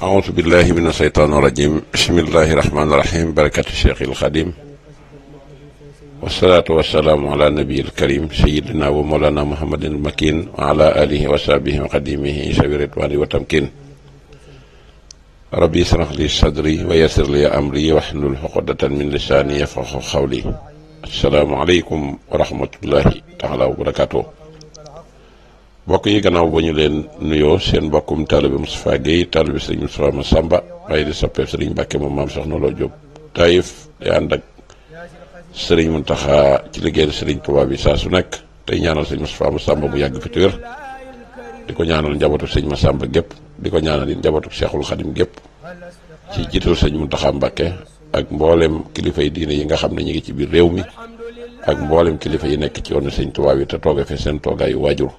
أعوذ بالله من الشيطان الرجيم بسم الله الرحمن الرحيم بركة الشيخ الخديم والصلاة والسلام على النبي الكريم سيدنا ومولانا محمد المكين وعلى آله وصحبه وقديمه ذوي الرضوان والتمكين ربي اشرح لي صدري ويسر لي أمري واحلل عقدة من لساني يفقهوا قولي السلام عليكم ورحمة الله تعالى وبركاته mbokk yi gannaaw ba ñu leen nuyoo seen mbokkum taalibe Moustapha Guèye taalibe Serigne Moustapha Massamba waaye di soppeef Serigne Mbacke moom maam Soxna Lo Diop Taïf di ànd ak Serigne Mountakha ci liggéeyal Serigne Touba bi saa su nekk tey ñaanal Serigne Moustapha Massamba mu yàgg fi te wér di ko ñaanal njabootu Serigne Massamba gépp di ko ñaanal it njabootu Cheikhul Khadim gépp ci jiital Serigne Mountakha Mbacke ak mboolem kilifa yi diine yi nga xam ne ñu ngi ci biir réew mi ak mboolem kilifa yi nekk ci yoonu Serigne Touba bi te tooge fe seen toogaayu waajur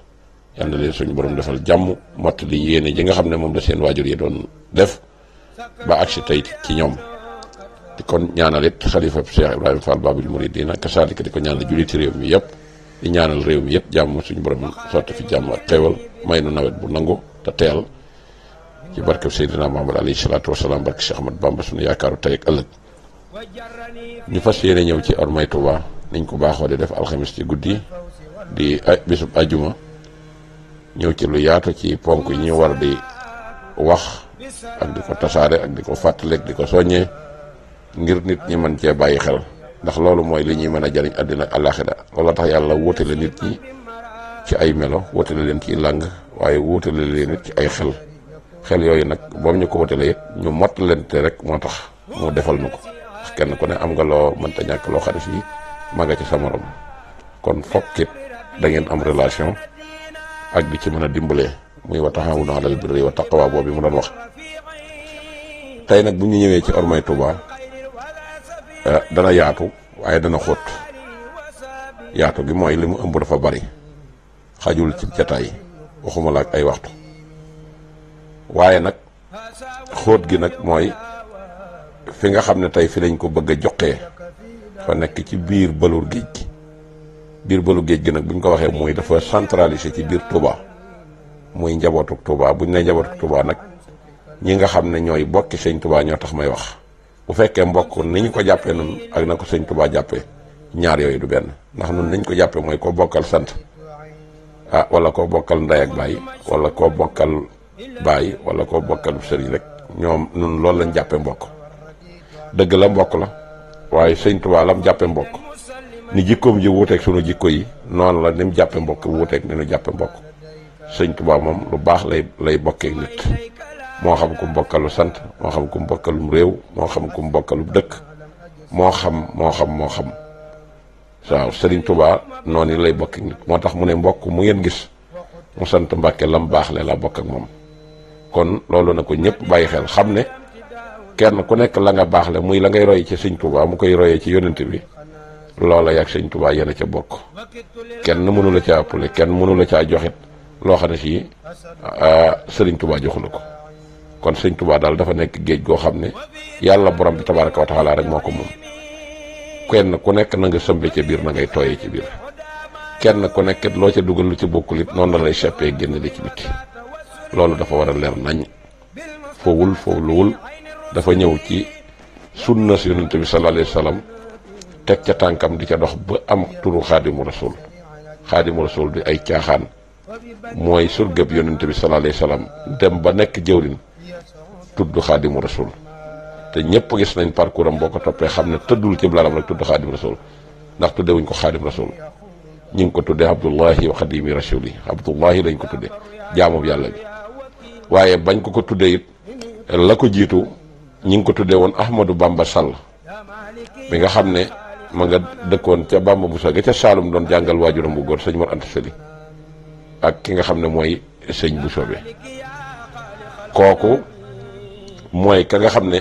yal na leen suñu borom defal jàmm mottali yéene ji nga xam ne moom la seen waajur yi doon def ba agsi tey ci ñoom di kon ñaanal it xalifa Cheikh Ibrahima Fall Babil Mouridina kasaalika di ko ñaanal julliti réew mi yëpp di ñaanal réew mi yëpp jàmm suñu borom sotti fi jàmm ak xéewal may nu nawet bu nangu te teel ci barkeb Seydina Muhammad alayhi salaatu wasalaam barke Cheikh Ahmad Bamba suñu yaakaaru tey ak ëllëg ñu fas yéene ñëw ci ormay Touba niñ ko baaxoo di def alxamis ci guddi di bisub ajuma ñëw ci lu yaatu ci ponk yi ñu war di wax ak di ko tasaare ak di ko fàttaleeg di ko soññee ngir nit ñi mën cee bàyyi xel ndax loolu mooy li ñuy mën a jariñ àddina ak àllaaxira loolu tax yàlla wóotale nit ñi ci ay melo wóotale leen ci làng waaye wóotale leen it ci ay xel yooyu nag boobu ñu ko wóotale it ñu mottalante rek moo tax mu defal nu ko ndax kenn ku ne am nga loo mënta ñàkk loo xam ne fii ma nga ci sa morom kon fokkit da ngeen am relation ak di ci mën a dimbalee muy wa taxawunu alal birri wa taqwa boobu mu doon wax tey nag bu ñu ñëwee ci ormay Touba dana yaatu waaye dana xóot yaatu gi mooy li mu ëmb dafa bari xajul ci jataay waxuma la ak ay waxtu waaye nag xóot gi nag mooy fi nga xam ne tey fi lañ ko bëgg a joxee fa nekk ci biir baluur géej gi biir balu géej gi nag buñ ko waxee muy dafa centralisé ci biir Touba muy njabootuk Touba buñ ne njabootuk Touba nag ñi nga xam ne ñooy bokki sëñ Touba ñoo tax may wax bu fekkee mbokk ni ñu ko jàppee noonu ak na ko sëñ Touba jàppee ñaar yooyu du benn ndax nun niñ ko jàppee mooy koo bokkal sant wala koo bokkal ndey ak baay wala koo bokkal baay wala koo bokkal sëriñ rek ñoom nun loolu lañ jàppee mbokk dëgg la mbokk la waaye sëñ Touba lam jàppee mbokk ni jikkoom ji wuuteeg sunu jikko yi noonu la ni mu jàppe mbokk wuuteeg ni nu jàppe mbokk sëñ Tuubaa moom lu baax lay bokkeeg nit moo xam ku mbokkalu sant moo xam ku mbokkalum réew moo xam ku mbokkalu dëkk moo xam waaw sëriñ Tuubaa noonu lay bokkeeg nit moo tax mu ne mbokk mu ngeen gis mu sant Mbàkke lam baax le la bokk ak moom kon loolu na ko ñëpp bàyyi xel xam ne kenn ku nekk la nga baax le muy la ngay roy ci sëñ Tuubaa mu koy royee ci yonent bi loola yàgg sëñ Touba yéen a ca bokk kenn mënu la caa appelé kenn mënu la caa joxit loo xam ne si sëriñ Touba joxu la ko kon sëñ Touba daal dafa nekk géej goo xam ne yàlla borom bi tabaaraka wa taala rek moo ko moom kenn ku nekk na nga sëmbe ca biir na ngay tooyee ci biir kenn ku nekk loo ca dugal lu ci bokkul it noonu la lay seppee génn li ci biti loolu dafa war a leer nañ foowul dafa ñëw ci sunna si yonent bi sallallahu alayhi wa sallam teg ca tànkam di ca dox ba am turu xaadimu rasul di ay caaxaan mooy surgëb yonent bi sallallahu alayhi wasallam dem ba nekk jëwrin tudd xaadimu rasul te ñëpp gis nañ parcours am boo ko toppee xam ne tëddul ci blaram rek tudd xaadim rasul ndax tuddewuñ ko xaadim rasul ñi ngi ko tuddee abdullahi wa xadimi rasuli abdullahi lañ ko tuddee jaamub yàlla bi waaye bañ ko tuddee it la ko jiitu ñi ngi ko tuddee woon Ahmadou Bamba Sall bi nga xam ne ma nga dëkkoon ca Bamba Bousso ga ca Saalum doon jàngal waajuram bu góor sëñ Mor Anta Sali ak ki nga xam ne mooy sëñ Bousso bi kooku mooy ka nga xam ne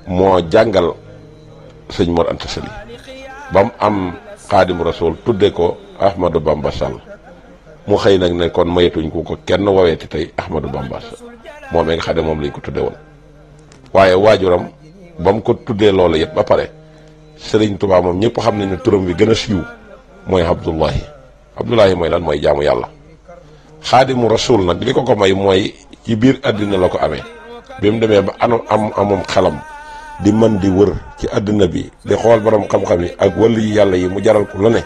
moo jàngal sëñ Mor Anta Sali ba mu am xaadimu rasul tudde ko Ahmadou Bamba Sall mu xëy nag ne kon mayetuñ ko kenn woweeti tey Ahmadou Bamba Sall moom nga xam ne moom lañ ko tudde woon waaye waajuram ba mu ko tuddee loolu yëpp ba pare Sëriñ Tuubaa moom ñëpp xam nañ ne turam bi gën a siiw mooy Abdullahi mooy lan mooy jaamu yàlla xaadimu rasul nag li ko may mooy ci biir àddina la ko amee bi mu demee ba amum xelam di mën di wër ci àddina bi di xool borom xam-xam yi ak wàllu yi yàlla yi mu jaral ko lu ne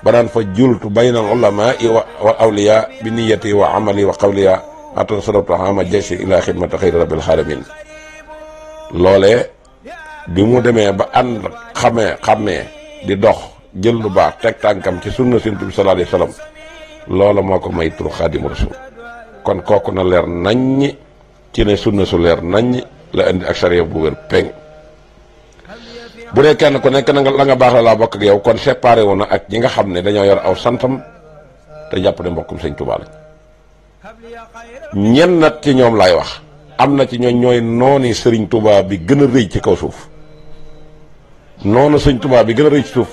ba daan fa jultu bayna al ulama wa awliya bi niyati wa amali wa qawliya atan sarabtu ama jaysi ila xidmati xayri rabbil alamin loolee bi mu demee ba ànd xàmmee di dox jël lu baax teg tànkam ci sunna Yonent bi sallallahu alayhi wa sallam loola moo ko may turu xaadimu rasul kon kooku na leer naññi ci ne sunna su leer naññi la indi ak sariya bu wér peng bu dee kenn ku nekk na nga la nga baax la laa bokk ak yow kon séparé wu na ak ñi nga xam ne dañoo yor aw santam te jàpp ne mbokkum sëñ Tuubaa lañ ñenn nat ci ñoom laay wax am na ci ñooy nooni sëriñ Tuubaa bi gën a rëy ci kaw suuf noonu sëñ Tuubaa bi gën a rëy ci suuf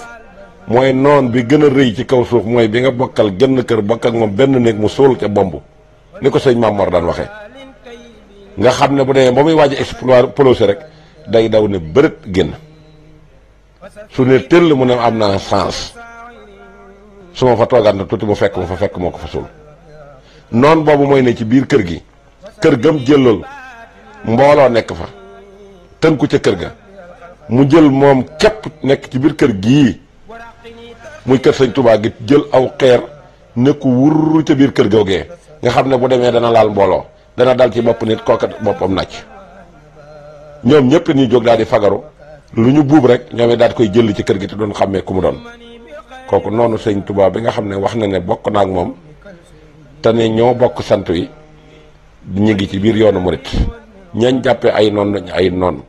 mooy noon bi gën a rëy ci kaw suuf mooy bi nga bokkal genn kër bokk ak moom benn néeg mu suul ca bomb ni ko sëñ Maam Mor daan waxee nga xam ne bu demee ba muy waaj explosé rek day daw ne bërët génn su ne tëll mu ne am naa sens su ma fa toogaat na tuuti mu fekk ma fa fekk moo ko fa suul noon boobu mooy ne ci biir kër gi kër gam jëlal mbooloo nekk fa tënku ca kër ga mu jël moom képp nekk ci biir kër gii muy kër sëñ Tuubaa gi jël aw xeer nekku wurru ca biir kër googee nga xam ne bu demee dana laal mbooloo dana dal ci bopp nit kooka boppam nàcc ñoom ñëpp ñu jóg daal di fagaru lu ñu buub rek ñoom it daal di koy jël ci kër gi te doon xàmmee ku mu doon kooku noonu sëñ Tuubaa bi nga xam ne wax na ne bokk naa ak moom te ne ñoo bokk sant wi ñu ngi ci biir yoonu murit ñañ jàppee ay noon lañ ay noon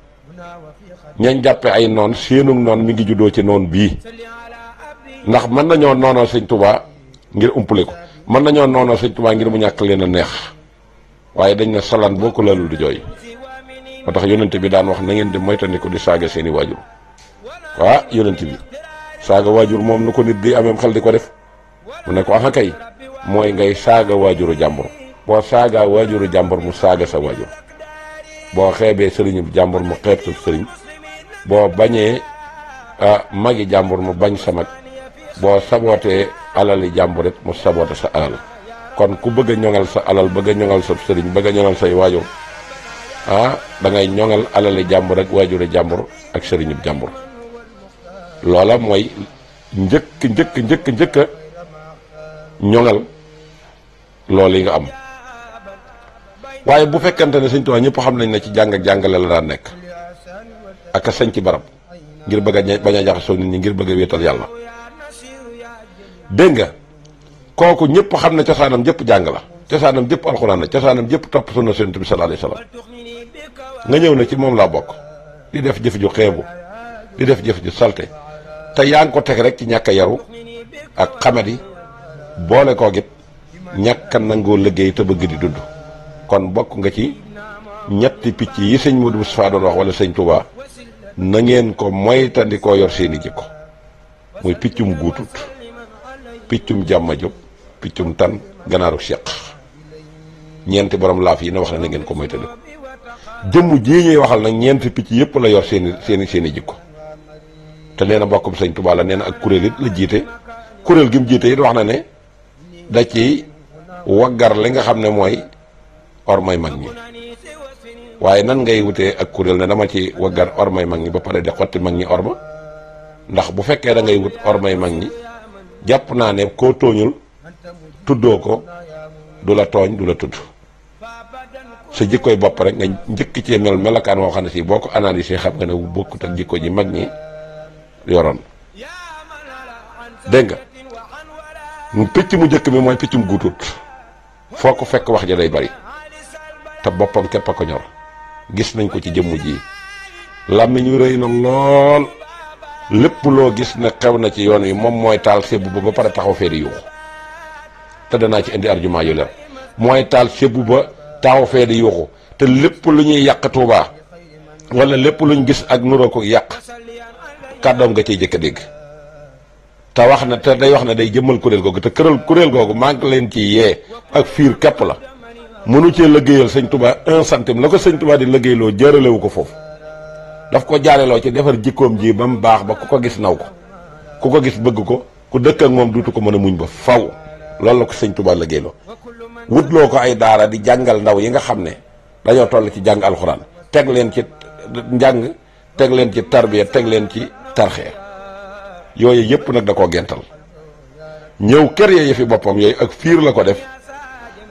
ñañ jàppee ay noon séenug noon mi ngi juddoo ci noon bii ndax mën nañoo noonoo sëñ Tuubaa ngir umpale ko mën nañoo noonoo sëñ Tuubaa ngir mu ñàkk leen a neex waaye dañ ne salaan boo ko lalul di jooy moo tax yonent bi daan wax na ngeen di moytandiku di saaga seeni waajur waa yonent bi saaga waajur moom nu ko nit di ameem xel di ko def mu ne ko axa kay mooy ngay saaga waajuru jàmbur boo saagaa waajuru jàmbur mu saaga sa waajur boo xeebee sëriñu jàmbur mu xeeb sa sëriñ boo bañee magi jàmbur mu bañ sa mag boo sabootee alali jàmbur it mu saboote sa alal kon ku bëgg a ñoŋal sa alal bëgg a ñoŋal sa sëriñ bëgg a ñoŋal say waajur da ngay ñoŋal alali jàmbur ak waajuru jàmbur ak sëriñu jàmbur loola mooy njëkk ñoŋal loolu yi nga am waaye bu fekkante ne sëñ Tuubaa ñëpp xam nañ ne ci jàng ak jàngale la daan nekk ak a sañ ci barab ngir bëgg a bañ a jaxasoo nit ñi ngir bëgg a wéetal yàlla dégg nga kooku ñëpp xam ne cosaanam jëpp jàng la cosaanam jëpp alxuraan la cosaanam jëpp topp sunna Yonent bi sallallahu alayhi wasallam nga ñëw na ci moom laa bokk di def jëf ju xeebu di def jëf ju salte te yaa ngi ko teg rek ci ñàkk a yaru ak xamadi boole koo git ñàkk a nangoo liggéey te bëgg di dund kon bokk nga ci ñetti picc yi sëñ Modou Moustapha doon wax wala sëñ Touba na ngeen ko moytandikoo yor seeni jikko muy piccum guutut piccum jàmma jóg piccum tan ganaaru seq ñeenti borom laaf yi na wax na ngeen ko moytandiko jëmm jii ñuy waxal nag ñeenti picc yëpp la yor seeni jikko te nee na bokkum sëñ Touba la nee na ak kuréel it la jiite kuréel gi mu jiite it wax na ne da ci waggar li nga xam ne mooy ormay mag ñi waaye nan ngay wutee ak kuréel ne dama ci waggar ormay mag ñi ba pare di xotti mag ñi orma ndax bu fekkee da ngay wut ormay mag ñi jàpp naa ne koo tooñul tuddoo ko du la tooñ du la tudd sa jikkoy bopp rek nga njëkk cee melokaan woo xam ne si boo ko analysé xam nga ne bokkut ak jikko ji mag ñi yoroon dégg nga picc mu njëkk mi mooy piccum guutut foo ko fekk wax ja day bari te boppam képp a ko ñor gis nañ ko ci jëmm ji làmmiñ wi rëy na lool lépp loo gis ne xew na ci yoon wi moom mooy taal sébbu ba pare taxaw fee di yuuxu te danaa ci indi argument yu leer mooy taal sébbu ba taxaw fee di yuuxu te lépp lu ñuy yàq Tuubaa wala lépp luñ gis ak nuroo ko yàq kàddoom nga ciy jëkk a dégg te wax na te day wax ne day jëmmal kuréel googu te kuréel googu maa ngi leen ci yee ak fiir képp la mënu cee liggéeyal sëñ Touba 1 centime la ko sëñ Touba di liggéeyloo jëralewu ko foofu daf ko jaareloo ci defar jikkoom ji ba mu baax ba ku ko gis naw ko ku ko gis bëgg ko ku dëkk ak moom duutu ko mën a muñ ba faw loolu la ko sëñ Touba liggéeyloo wutloo ko ay daara di jàngal ndaw yi nga xam ne dañoo toll ci jàng alxuraan teg leen ci njàng teg leen ci tarbiya teg leen ci tarxee yooyu yëpp nag da koo gental ñëw kër ya yëfi boppam yooyu ak fiir la ko def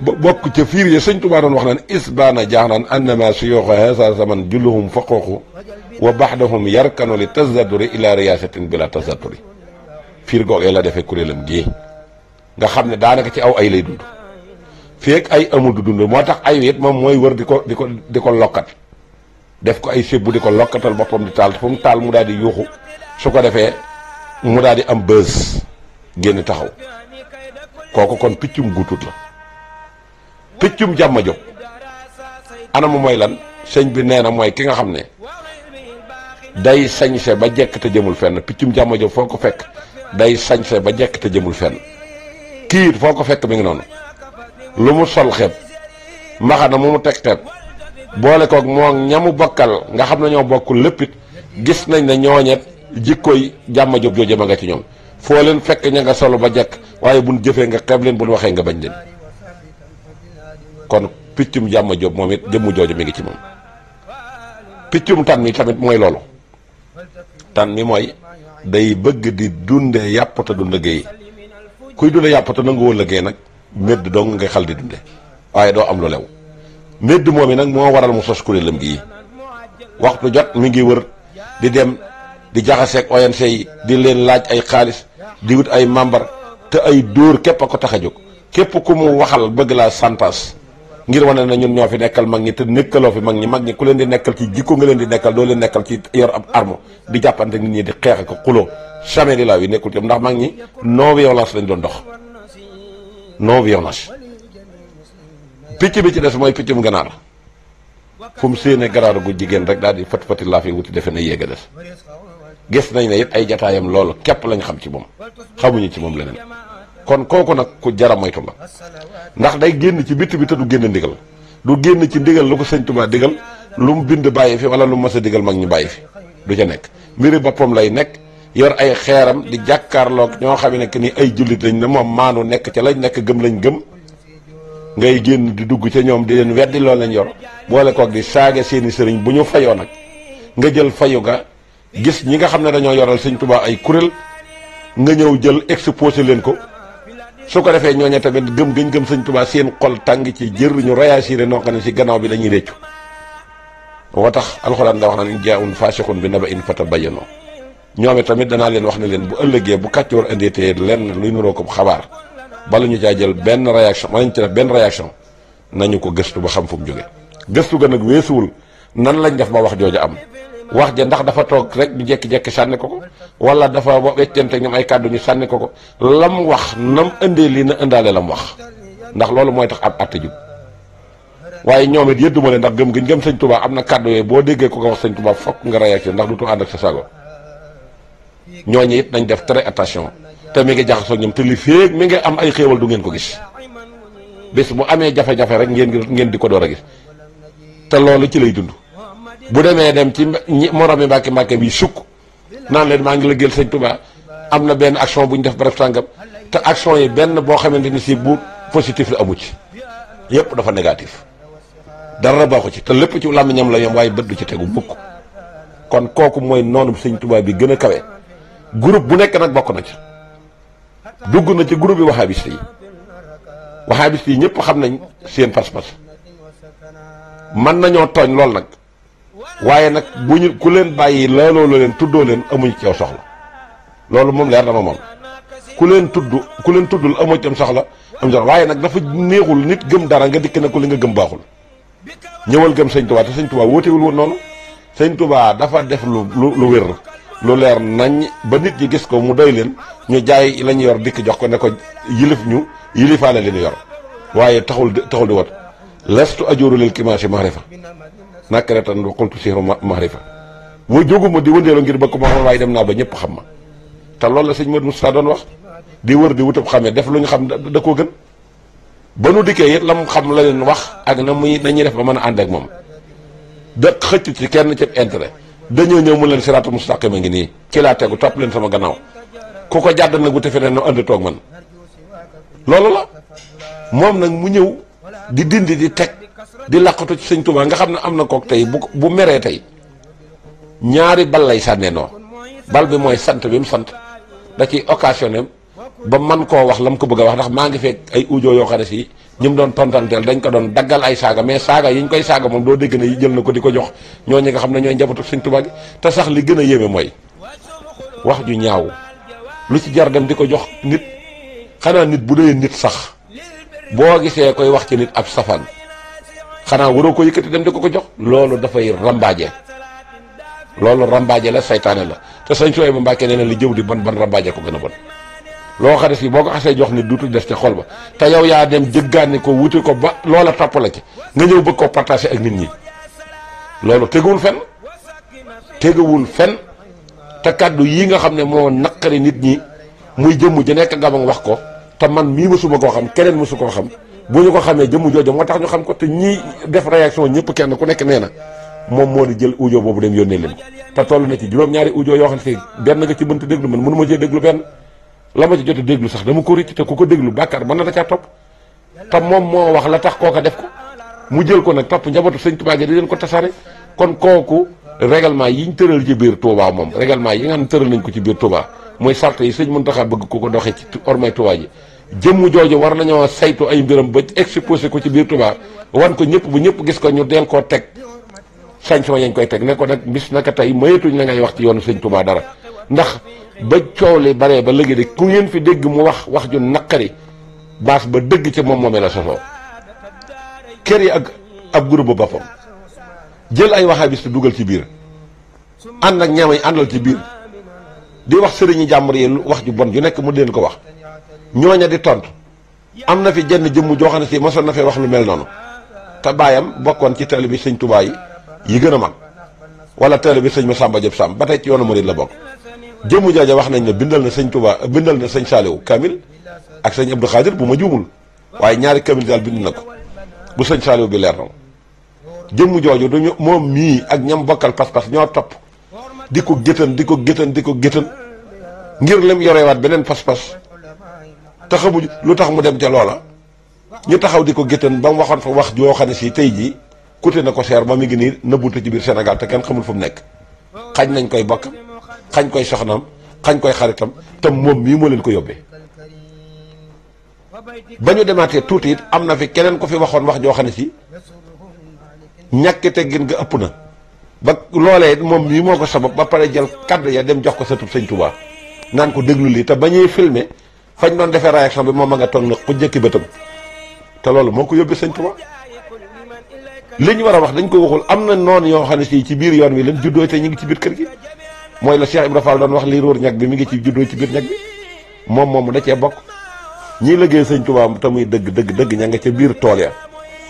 bokk ca fiir ya sëñ Tuubaa doon wax naan isbaana jaax naan annama suyuuxa haasa zaman julluhum faqooxu wa baxdahum yarkanu li tazaduri ila riyasatin bila tazaduri fiir googee la defee kuréelam gii nga xam ne daanaka ci aw ay lay dund feek ay amul du dund moo tax ay it moom mooy wër di ko lokkat def ko ay sébbu di ko lokkatal boppam di taal fu mu taal mu daal di yuuxu su ko defee mu daal di am bës génn taxaw kooku kon piccum guutut la piccum jàmma jóg anamu mooy lan sëñ bi nee na mooy ki nga xam ne day sañse ba jekk te jëmul fenn piccum jàmma jóg foo ko fekk day sañse ba jekk te jëmul fenn kii foo ko fekk mi ngi noonu lu mu sol xeeb mbaxana mu teg xeeb boole koog moo ñamu bokkal nga xam ne ñoo bokkul léppit gis nañ ne ñooñet jikkoy jàmma jóg jooje ma nga ci ñoom foo leen fekk ña nga solo ba jekk waaye buñ jëfee nga xeeb leen buñ waxee nga bañ leen kon piccum jàmma jóg moom it jëmmu jooju mi ngi ci moom piccum tan mi tamit mooy loolu tan mi mooy day bëgg di dunde yàpp te du liggéey kuy dunde yàpp te nanguwoo liggéey nag médd dong ngay xal di dunde waaye doo am lu lew médd moom yi nag moo waral mu sos kuréelam gi waxtu jot mi ngi wër di dem di jaxaseeg ONC yi di leen laaj ay xaalis di wut ay membre te ay dóor képp a ko tax a jóg képp ku mu waxal bëgg laa santas ngir wane na ñun ñoo fi nekkal mag ñi te nekkaloo fi mag ñi ku leen di nekkal ci jikko nga leen di nekkal doo leen nekkal ci yor ab arme di jàppante nit ñi di xeex ak xuloo jamais di laa yi nekkul ci ndax mag ñi non violence lañ doon dox non violence. picc bi ci des mooy piccum ganaar fu mu séenee ganaar gu jigéen rek daal di fati laa fi wuti defe na yéeg a des gis nañ ne it ay jataayam loolu képp lañ xam ci moom xamuñu ci moom leneen kon kooku nag ku jara moytu la ndax day génn ci bitti bi te du génn ndigal du génn ci ndigal lu ko sëñ Tuubaa digal lu mu bind bàyyi fi wala lu mu mës a digal mag ñu bàyyi fi du ca nekk mbiri boppam lay nekk yor ay xeeram di jàkkaarloog ñoo xam ne que ni ay jullit lañ ne moom maanu nekk ca lañ nekk gëm lañ gëm ngay génn di dugg ca ñoom di leen weddi loolu lañ yor boole koog di saaga seeni sëriñ bu ñu fayoo nag nga jël fayu ga gis ñi nga xam ne dañoo yoral sëñ Tuubaa ay kuréel nga ñëw jël exposé leen ko su ko defee ñooñe tamit gëm gëñ gëm sëñ Tuubaa seen xol tàng ci jër ñu réagir noo xam ne si gannaaw bi dañuy réccu moo tax alxuraan da wax na in jaa'un faasiqun bi naba'in fatabayyanu ñoom tamit danaa leen wax ne leen bu ëllëgee bu kàccoor indeetee lenn luy nuroo ko xabaar bala ñu caa jël benn réaction wala ñu ci def benn réaction nañu ko gëstu ba xam fu mu jóge gëstu ga nag weesuwul nan lañ def ba wax jooju am wax ja ndax dafa toog rek ñu jekki-jekki sànni ko wala dafa weccante ñoom ay kàddu ñu sànni ko lam wax nam indee lii na indaale lam wax ndax loolu mooy tax ab atte jub waaye ñoom it yëdduma leen ndax gëm gëm sëñ Tuubaa am na kàddu yooyu boo déggee ko nga wax sëñ Tuubaa fokk nga réaction ndax dutu ànd ak sa sago ñooñu it nañ def très attention te mi ngi jaxasoo ñoom te li féeg mi ngi am ay xéewal du ngeen ko gis bés bu amee jafe-jafe rek ngeen di ko door a gis te loolu ci lay dund bu demee dem ci moromi mbàkke bi sukk naan leen maa ngi liggéeyal sëñ Tuubaa am na benn action bu ñu def barab sàngam te action yi benn boo xamante ni si bu positif la amu ci yépp dafa négatif dara baaxu ci te lépp ci làmmiñam la yem waaye bët du ci tegu mukk kon kooku mooy noonu sëñ Tuubaa bi gën a kawe groupe bu nekk nag bokk na ci dugg na ci groupe bi wahabiste yi ñëpp xam nañ seen pas-pas mën nañoo tooñ lool nag waaye nag bu ñu ku leen bàyyi looloo leen tuddoo leen amuñ ci yow soxla loolu moom leer dama moom ku leen tuddul amoo ci am soxla waaye nag dafa neexul nit gëm dara nga dikk na ko li nga gëm baaxul ñëwal gëm sëñ Tuubaa te sëñ Tuubaa wóotewul woon noonu sëñ Tuubaa dafa def lu wér lu leer nañ ba nit ñi gis ko mu doy leen ñu jaay la ñu yor dikk jox ko ne ko yilifaale li ñu yor waaye taxul di wat lestu ajooru lil kimaasi mahrifa nakkaratan wa qultu sihru mahrifa mu jóguma di wëndeelu ngir bëgg ma xam waaye dem naa ba ñëpp xam ma te loolu la sëñ Modou Moustapha doon wax di wër di wutab xamee def lu ñu xam da koo gën ba nu dikkee it la mu xam la leen wax ak nañuy def ba mën a ànd ak moom da xëcc ci kenn ci intérêt dañoo ñëw mu leen siraatu mustaqima ngi nii ci laa tegu topp leen sama gannaaw ku ko jàdd nag wute feneen no ànd toog man loolu la moom nag mu ñëw di dindi di teg di laqatu ci sëñ Tuubaa nga xam ne am na kook tey bu meree tey ñaari bal lay sànneenoo bal bi mooy sant bi mu sant da ciy occasionné ba man koo wax la mu ko bëgg a wax ndax maa ngi fekk ay audio yoo xam ne si ñi mu doon tontanteel dañ ko doon daggal ay saaga mais saaga yi ñu koy saaga moom doo dégg ne jël na ko di ko jox ñooñu nga xam ne ñooy njabootu sëñ Tuubaa gi te sax li gën a yéeme mooy wax ju ñaaw lu ci jar dem di ko jox nit xanaa nit bu dee nit sax boo gisee koy wax ci nit ab safaan xanaa waroo ko yëkkati dem di ko jox loolu dafay rambaaje loolu rambaaje la saytaane la te sëñ Suwaybu Mbàkke nee na li jëw di bon rambaaje ko gën a bon loo xam ne si boo ko xasee jox nit duutu des ca xol ba te yow yaa dem jëggaani ko wuti ko ba loola topp la ci nga ñëw bëgg ko partagé ak nit ñi loolu teguwul fenn te kàddu yii nga xam ne moo naqari nit ñi muy jëmm ji nekk Gabon wax ko te man mii mësuma koo xam keneen mësu koo xam bu ñu ko xamee jëmm jooju moo tax ñu xam ko te ñii def réaction ñëpp kenn ku nekk nee na moom moo di jël audio boobu dem yónnee leen te toll na ci juróom-ñaari audio yoo xam ne benn nga ci mënta déglu man mënu ma cee déglu benn la ma ci jot a déglu sax dama ko rëcc te ku ko déglu bàkkaar mën na da caa topp te moom moo wax la tax kooka def ko mu jël ko nag topp njabootu sëñ Tuubaa gi di leen ko tasaare kon kooku règlement yi ñu tëral ci biir Touba moom règlement yi nga xam ne tëral nañ ko ci biir Touba mooy sart yi sëñ Muntaxa bëgg ko doxee ci ormay Touba ji jëmm jooju war nañoo saytu ay mbiram ba exposé ko ci biir Touba wan ko ñëpp bu ñëpp gis ko ñu deel koo teg sanction yañ koy teg ne ko nag bis naka tey mayetuñ la ngay wax ci yoonu sëñ Touba dara ndax ba coow li baree ba léegi de ku ngeen fi dégg mu wax ju naqari baas ba dëgg ci moom moomee la sosoo kër yi ak ab groupe bu boppam jël ay wahabiste dugal ci biir ànd ak ñaamay àndal ci biir di wax sëriñi jàmbur yi wax ju bon ju nekk mu leen ko wax ñooña di tontu am na fi jenn jëmm joo xam ne si mosoon na fee wax lu mel noonu te baayam bokkoon ci télé bi sëñ Touba yi gën a mag wala télé bi sëñ Massamba Diop Samb ba tey ci yoonu murid la bokk jëmm jooja wax nañ ne bindal na sëñ Touba bindal na sëñ Saliou Kamil ak sëñ Abdou Khadir bu ma juumul waaye ñaari Kamil daal bind na ko bu sëñ Saliou bi leer na jëmm jooju duñu moom mii ak ñam bokkal pas-pas ñoo topp di ko géttan ngir lim yorewaat beneen pas-pas te xamuñ lu tax mu dem ca loola ñu taxaw di ko géttan ba mu waxoon fa wax joo xam ne si tey jii coûté na ko seer ba mu ngi nii nëbbute ci biir Sénégal te kenn xamul fu mu nekk xañ nañ koy bokkam xañ koy soxnaam xañ koy xaritam te moom mii moo leen ko yóbbee ba ñu demaatee tuuti it am na fi keneen ko fi waxoon wax joo xam ne si ñàkk teggin nga ëpp na ba loolee moom mii moo ko sabab ba pare jël kaddu ya dem jox ko sa tub sëñ Touba naan ko déglu lii te ba ñuy filmer fañ doon defee réaction bi moom ma nga toog na ku jëkki bëtam te loolu moo ko yóbbee sëñ Touba li ñu war a wax dañ ko waxul am na noonu yoo xam ne si ci biir yoon wi leen juddoo te ñu ngi ci biir kër gi mooy la Cheikh Ibra Fall doon wax lii róor ñag bi mi ngi ci juddoo ci biir ñag bi moom da cee bokk ñii liggéey sëñ Touba te muy dëgg ña nga ca biir tool ya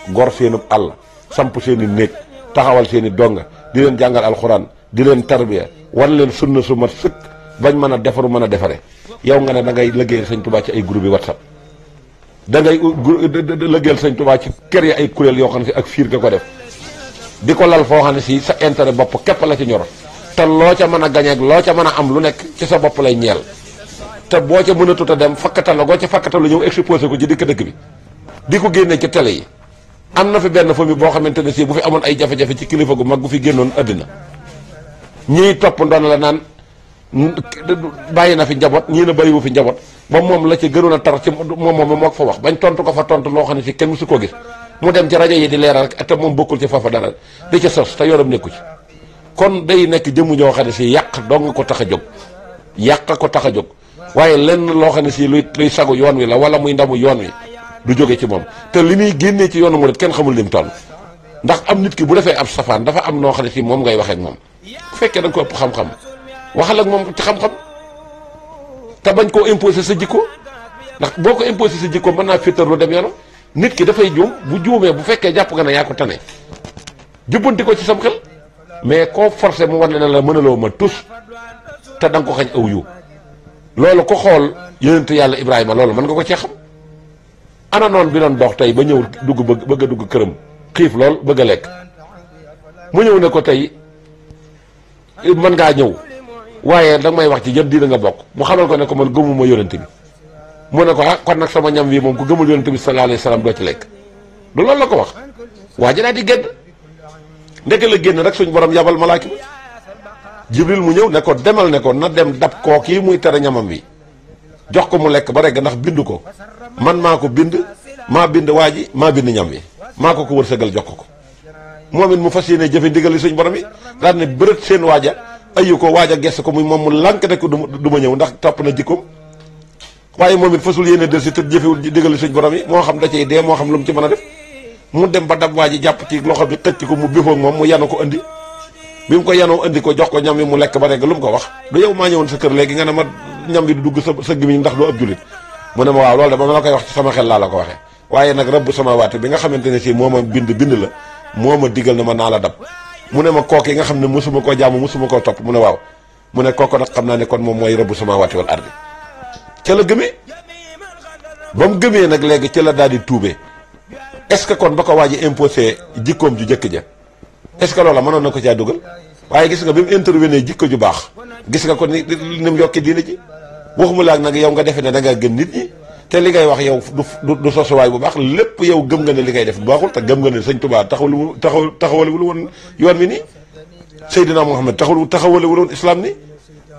gor seenub àll samp seeni néeg taxawal seeni donga di leen jàngal alxuraan di leen tarbiya wan leen sunna su mat sëkk bañ mën a defaru mën a defare yow nga ne da ngay liggéeyal sëñ Touba ci ay groupe yi WhatsApp da ngay liggéeyal sëñ Touba ci kër yi ay kuréel yoo xam ne si ak fiir nga ko def di ko lal foo xam ne si sa intérêt bopp képp la ci ñor te loo ca mën a gañeek loo ca mën a am lu nekk ci sa bopp lay ñeel te boo ca mën a tuta dem fakkatal la goo ca fakkatal lu ñëw exposé ko ci dëkk bi di ko génnee ci télé yi am na fi benn famille boo xamante ne si bu fi amoon ay jafe-jafe ci kilifa gu mag gu fi génnoon àddina ñii topp ndoon la naan bàyyi na fi njaboot ñii na bàyyiwu fi njaboot ba moom la ci gënoon a tar ci moom moo ko fa wax bañ tontu ko fa tontu loo xam ne si kenn musu koo gis mu dem ci rajo yi di leeral rek te moom bokkul ci foofa dara di ca sos te yoram nekku ci kon day nekk jëmm ñoo xam ne si yàq doo nga ko tax a jóg yàq ko tax a jóg waaye lenn loo xam ne si luy sagu yoon wi la wala muy ndamu yoon wi du jóge ci moom te li muy génnee ci yoonu murid kenn xamul lim toll ndax am nit ki bu defee ab safaan dafa am noo xam ne si moom ngay waxee ak moom bu fekkee da nga ko ëpp xam-xam waxal ak moom ci xam-xam te bañ koo imposer sa jikko ndax boo ko imposer sa jikko mën naa féetar lu dem yoonam nit ki dafay juum bu juumee bu fekkee jàpp nga ne yaa ko tane jubbanti ko ci sam xel mais koo forcé mu war ne la mënaloo ma tus te da nga ko xañ aw yu loolu ko xool yonent yàlla Ibrahima loolu mën nga ko cee xam ana noon bi doon dox tey ba ñëw dugg bëgg a dugg këram xiif lool bëgg a lekk mu ñëw ne ko tey mën ngaa ñëw waaye danga may wax ci jëm diina nga bokk mu xamal ko ne ko man gëmuma yonent bi mu ne ko ah kon nag sama ñam wi moom ku gëmul yonent bi sallallahu alayhi wasallam doo ci lekk du loolu la ko wax waa ji daal di génn ndeke la génn rek suñ borom yabal malaaka bi jibril mu ñëw ne ko demal ne ko na dem dab koo kii muy tere ñamam wi jox ko mu lekk ba regg ndax bind ko man maa ko bind maa bind waa ji maa bind ñam wi maa ko wërsëgal jox ko moom it mu fas yéene jëfe ndigal li suñ borom yi daal ne bërët seen waaja ayu ko waaja gess ko muy moom mu lànk ne ko du ma ñëw ndax topp na jikkoom waaye moom it fasul yéene del si te jëfewul ndigal li suñ borom yi moo xam da cay dee moo xam lu mu ci mën a def mu dem ba dab waa ji jàpp ci loxo bi xëcc ko mu bifoog moom mu yanu ko andi bi mu ko yanoo andi ko jox ko ñam wi mu lekk ba regg lu mu ko wax du yow maa ñëwoon sa kër léegi nga ne ma ñam bi du dugg sa gémmiñ ndax doo ab julit mu ne ma waaw loolu de ba ma la koy wax ci sama xel laa la ko waxee waaye nag rabbu samaawaati bi nga xamante ne si moo ma bind la moo ma digal na ma naa la dab mu ne ma kooku yi nga xam ne mosuma koo jaamu mosuma koo topp mu ne waaw mu ne kooku nag xam naa ne kon moom mooy rabbu samaawaati wal ardi ca la gëmee ba mu gëmee nag léegi ca la daal di tuubee est-ce que kon ba ko waa ji imposé jikkoom ju jëkk ja est-ce que loola mënoon na ko caa dugal waaye gis nga bi mu intervenir jikko ju baax gis nga ko ni mu yokki diina ji waxuma laak nag yow nga defe ne da ngaa gën nit ñi te li ngay wax yow du sosuwaay bu baax lépp yow gëm nga ne li ngay def bu baaxul te gëm nga ne sëñ Tuubaa taxawalewul woon yoon wi nii Seydina Muhammad taxawalewul woon islam ni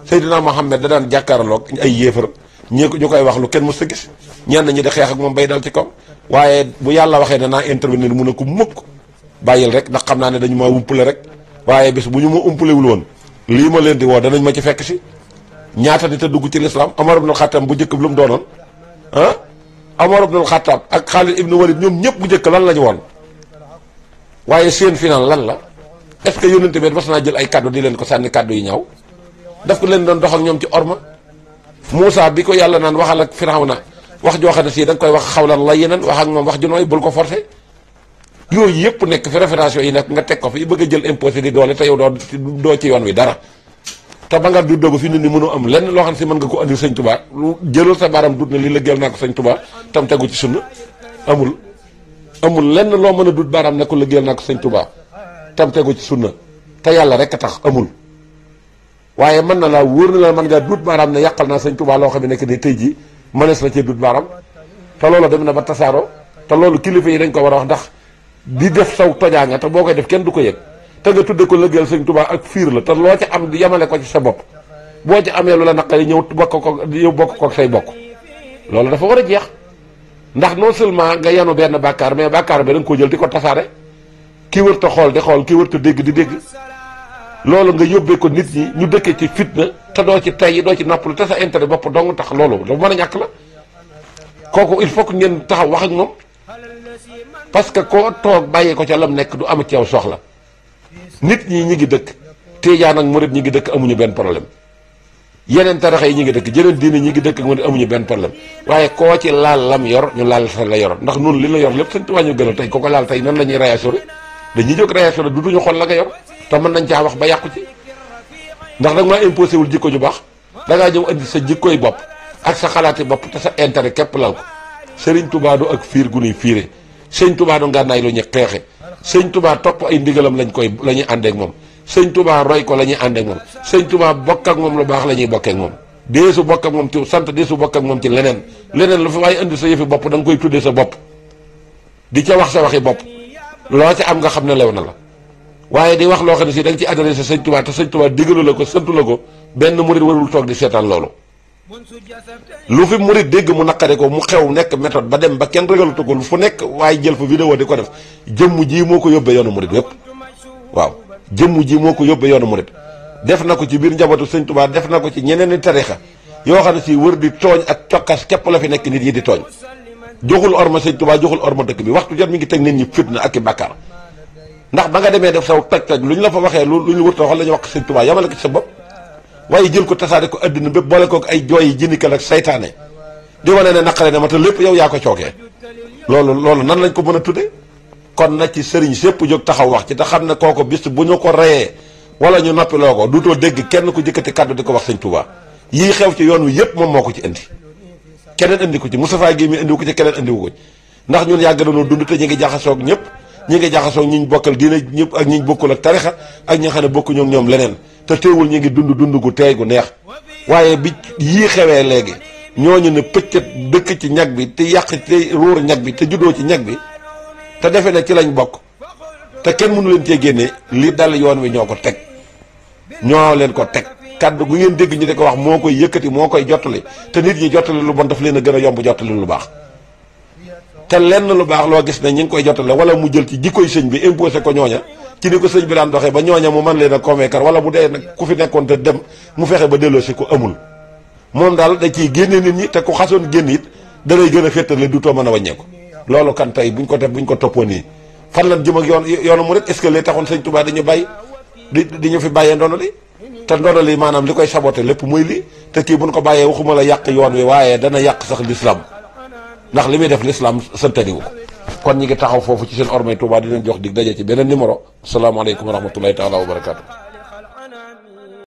Seydina Muhammad da daan jàkkaarloog ay yéefar ñu koy wax lu kenn mës a gis ñenn ñi di xeex ak moom bay dal ci kaw waaye bu yàlla waxee ne naa intervenir mu ne ko mukk bàyyil rek ndax xam naa ne dañu ma umpale rek waaye bis bu ñu ma umpalewul woon lii ma leen di woo danañ ma ci fekk si ñaata nit a dugg ci lislaam Omar ibnul Xattaab bu njëkk bi lu mu doonoon ah Omar ibnul Xattaab ak Xaalid ibnu Walid ñoom ñëpp bu njëkk lan la ñu woon waaye seen final lan la est-ce que yónnente bi mas naa jël ay kaddu di leen ko sànni kaddu yi ñaaw daf ko leen doon dox ak ñoom ci orma Moussa bi ko yàlla naan waxal ak Firawna wax joo xam ne si da nga koy wax xawlan layyinan wax ak moom wax ju nooy bul ko forcé yooyu yëpp nekk fi référence yi nekk nga teg ko fi bëgg a jël imposé di doole te yow doo ci yoon wi dara te ba nga du dogu fi ne ni mënu am lenn loo xam ne si mën nga ko andil sëñ Tuubaa jëlal sa baaraam dut ne li lëggeel naa ko sëñ Tuubaa tam tegu ci sunna amul lenn loo mën a dut baaraam ne ko lëggeel naa ko sëñ Tuubaa tam tegu ci sunna te yàlla rek a tax amul waaye mën na laa wóor na la mën ngaa dut baaraam ne yàqal naa sëñ Tuubaa loo xam ne nekk ni tey jii mënees na cee dut baaraam te loolu dem na ba tasaaroo te loolu kilifa yi dañ ko war a wax ndax di def saw tojaanga te boo koy def kenn du ko yëg te nga tudde ko lëggeel sëñ Tuubaa ak fiir la te loo ci am di yemale ko ci sa bopp boo ci amee lu la naqari ñëw bokk ko say bokk loolu dafa war a jeex ndax non seulement nga yanu benn bàkkaar mais bàkkaar bi da nga ko jël di ko tasaare kii wër ta xool di xool kii wër ta dégg di dégg loolu nga yóbbee ko nit ñi ñu dëkkee ci fitna te doo ci tey doo ci noppalu te sa intérêt bopp dong tax loolu dafa mën a ñàkk la kooku il faut que ngeen taxaw wax ak moom parce que koo toog bàyyee ko ca lam nekk du am ci yow soxla nit ñi ñi ngi dëkk Tijaan ak Murit ñi ngi dëkk amuñu benn problème yeneen tarixa yi ñi ngi dëkk jeneen diine ñi ngi dëkk ak Murit amuñu benn problème waaye koo ci laal lam yor ñu laal sa la yor ndax noonu li la yor lépp sëñ Tuubaa ñu gën a tey ko laal tey nan la ñuy réassuré dañuy jóg réassuré du duñu xool la nga yor te mën nañ caa wax ba yàqu ci ndax danga maa imposé wul jikko ju baax dangaa ñëw andi sa jikkoy bopp ak sa xalaati bopp te sa intérêt képp lal ko Sëriñ Tuubaa du ak fiir gu nuy fiire Sëñ Tuubaa du ngànnaay lu ñu xeexe Sëñ Tuubaa topp ay ndigalam la ñuy àndee ak moom Sëñ Tuubaa roy ko la ñuy àndee ak moom Sëñ Tuubaa bokk ak moom lu baax la ñuy bokkee ak moom deesu bokk ak moom ci sant deesu bokk ak moom ci leneen lu fi waaye indi sa yëfi bopp da nga koy tuddee sa bopp di ca wax sa waxi bopp loo ca am nga xam ne lew na la waaye di wax loo xam ne si da nga ci adressé Sëñ Tuubaa te Sëñ Tuubaa digalu la ko santu la ko benn murit warul toog di seetaan loolu lu fi murit dégg mu naqare ko mu xew nekk méthode ba dem ba kenn régalatu ko fu nekk waaye jël fa vidéo di ko def jëmm ji moo ko yóbbee yoonu murit yépp waaw jëmm ji moo ko yóbbee yoonu murit def na ko ci biir njabootu Sëñ Tuubaa def na ko ci ñeneen i tarixa yoo xam ne si wër di tooñ ak cokkas képp la fi nekk nit yi di tooñ joxul orma Sëñ Tuubaa joxul orma dëkk bi waxtu jot mi ngi teg nit ñi fitna ak i bàkkaar ndax ba nga demee def saw toj lu ñu la fa waxee lu ñu wër ta wax la ñu wax Sëñ Tuubaa yamale ko ci sa bopp waaye jël ko tasaare ko àddina bépp boole ko ay jooy yi jinnikal ak saytaane di wane ne naqare na ma te lépp yow yaa ko cookee loolu nan lañ ko mën a tudde kon na ci sëriñ sépp jóg taxaw wax ci te xam ne kooko bis bu ñu ko reyee wala ñu noppiloo ko duutoo dégg kenn ku jëkkati kàddu di ko wax Sëñ Tuubaa yii xew ci yoon wi yëpp moom moo ko ci indi keneen indi ko ci Moustapha Guèye mi indiwu ko ci keneen indiwu ko ci ndax ñun yàgg nañoo dund te ñu ngi jaxasoog ñëpp ñi ngi jaxasoog ñi ñu bokkal diine ñëpp ak ñi ñu bokkul ak tarixa ak ñi nga xam ne bokku ñoom leneen te teewul ñu ngi dund gu teey gu neex waaye bi yii xewee léegi ñooñu ne pëccat dëkk ci ñag bi te yàq te ruur ñag bi te juddoo ci ñag bi te defe ne ci lañ bokk te kenn mënu leen cee génne li dal yoon wi ñoo ko teg ñoo leen ko teg kàddu gu ngeen dégg ñu di ko wax moo koy yëkkati moo koy jottali te nit ñi jottali lu bon daf leen a gën a yomb jottali lu baax te lenn lu baax loo gis ne ñi ngi koy jottale wala mu jël ci jikkoy sëñ bi imposé ko ñooña ci ni ko sëñ bi daan doxee ba ñooña mu mën leen a convaincre wala bu dee nag ku fi nekkoon te dem mu fexe ba delloosi ko amul moom daal da ciy génne nit ñi te ku xasoon génn it da lay gën a féttale du too mën a wàññeeku loolu kan tey buñ ko toppoon nii fan lan jëm ak yoonu mu rek est-ce que li taxoon sëñ Tuubaa dañu bàyyi di ñu fi bàyyee ndono li te ndono li maanaam li koy saboté lépp muy lii te kii buñ ko bàyyee waxuma la yàq yoon wi waaye dana yàq sax l'islam ndax li muy def l'islam santaniwu ko kon ñi ngi taxaw foofu ci seen ormay Touba dinañ jox dig daje ci beneen numéro asalaamaaleykum wa rahmatullahi taala wa barakaatu